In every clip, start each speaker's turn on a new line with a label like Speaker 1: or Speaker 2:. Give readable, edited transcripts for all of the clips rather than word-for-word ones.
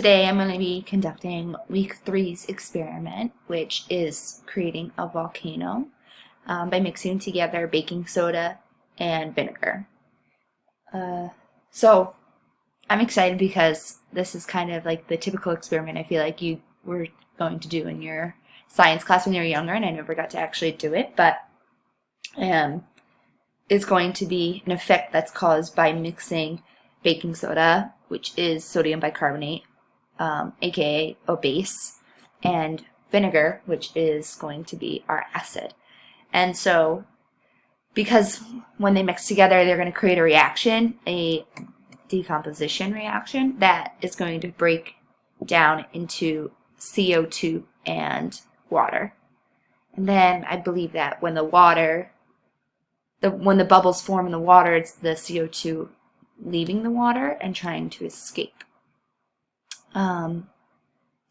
Speaker 1: today I'm going to be conducting week 3's experiment, which is creating a volcano by mixing together baking soda and vinegar. So I'm excited because this is kind of like the typical experiment I feel like you were going to do in your science class when you were younger, and I never got to actually do it, but it's going to be an effect that's caused by mixing baking soda, which is sodium bicarbonate, aka a base, and vinegar, which is going to be our acid. And so because when they mix together, they're going to create a reaction, a decomposition reaction, that is going to break down into CO2 and water. And then I believe that when the bubbles form in the water, it's the CO2 leaving the water and trying to escape.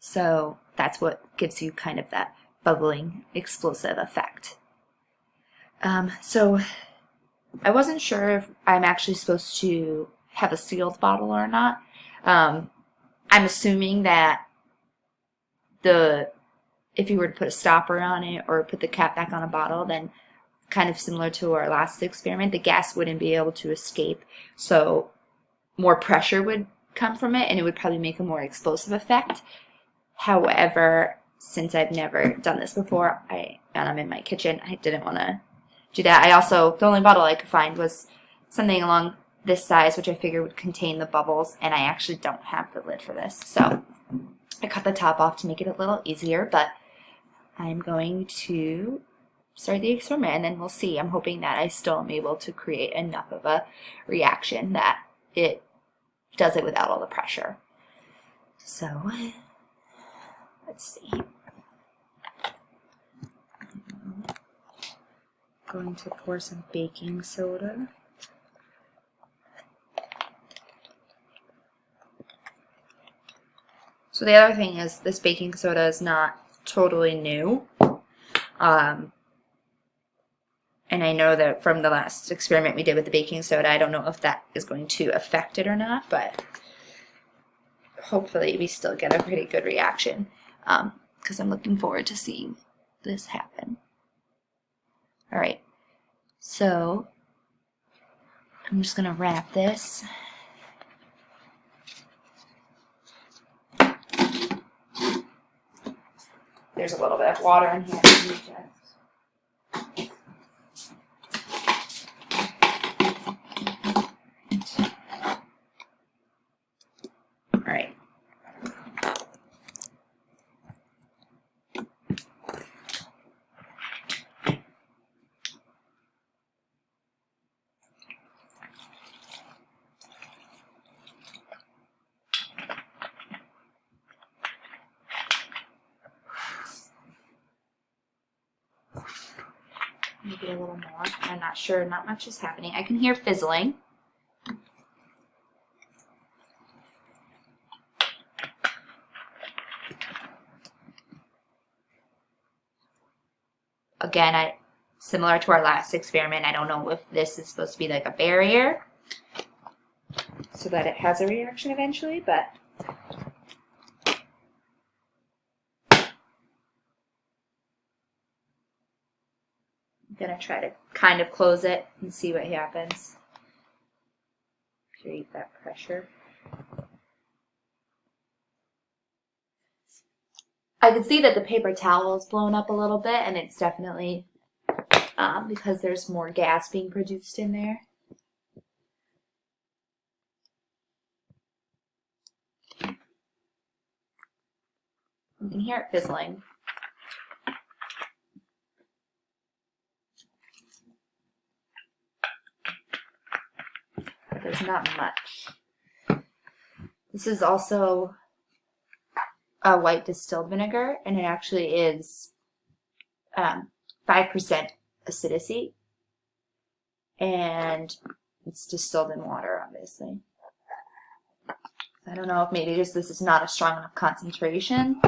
Speaker 1: So that's what gives you kind of that bubbling explosive effect. So I wasn't sure if I'm actually supposed to have a sealed bottle or not. I'm assuming that if you were to put a stopper on it or put the cap back on a bottle, then kind of similar to our last experiment, the gas wouldn't be able to escape, so more pressure would come from it and it would probably make a more explosive effect. However, since I've never done this before and I'm in my kitchen, I didn't want to do that. The only bottle I could find was something along this size, which I figured would contain the bubbles, and I actually don't have the lid for this, so I cut the top off to make it a little easier, but I'm going to start the experiment and then we'll see. I'm hoping that I still am able to create enough of a reaction that it does it without all the pressure. So let's see. I'm going to pour some baking soda. So the other thing is this baking soda is not totally new. And I know that from the last experiment we did with the baking soda, I don't know if that is going to affect it or not, but hopefully we still get a pretty good reaction, because I'm looking forward to seeing this happen. All right, so I'm just going to wrap this. There's a little bit of water in here. All right. Maybe a little more. I'm not sure. Not much is happening. I can hear fizzling. Again, similar to our last experiment, I don't know if this is supposed to be like a barrier so that it has a reaction eventually, but I'm going to try to kind of close it and see what happens. Create that pressure. I can see that the paper towel is blown up a little bit, and it's definitely because there's more gas being produced in there. You can hear it fizzling. But there's not much. This is also a white distilled vinegar, and it actually is 5% acidity, and it's distilled in water, obviously. I don't know if maybe just this is not a strong enough concentration.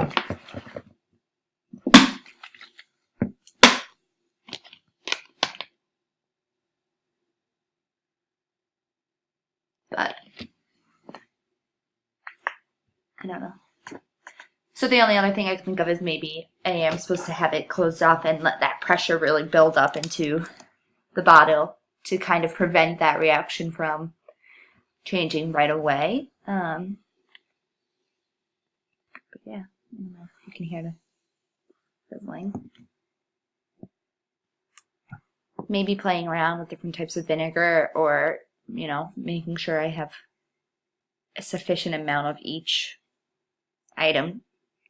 Speaker 1: But I don't know. So the only other thing I can think of is maybe I am supposed to have it closed off and let that pressure really build up into the bottle to kind of prevent that reaction from changing right away. But yeah, I don't know if you can hear the sizzling. Maybe playing around with different types of vinegar, or, you know, making sure I have a sufficient amount of each item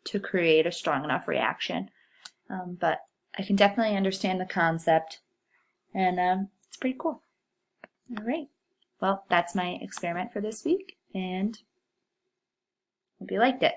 Speaker 1: to create a strong enough reaction. But I can definitely understand the concept, and it's pretty cool. All right. Well, that's my experiment for this week, and hope you liked it.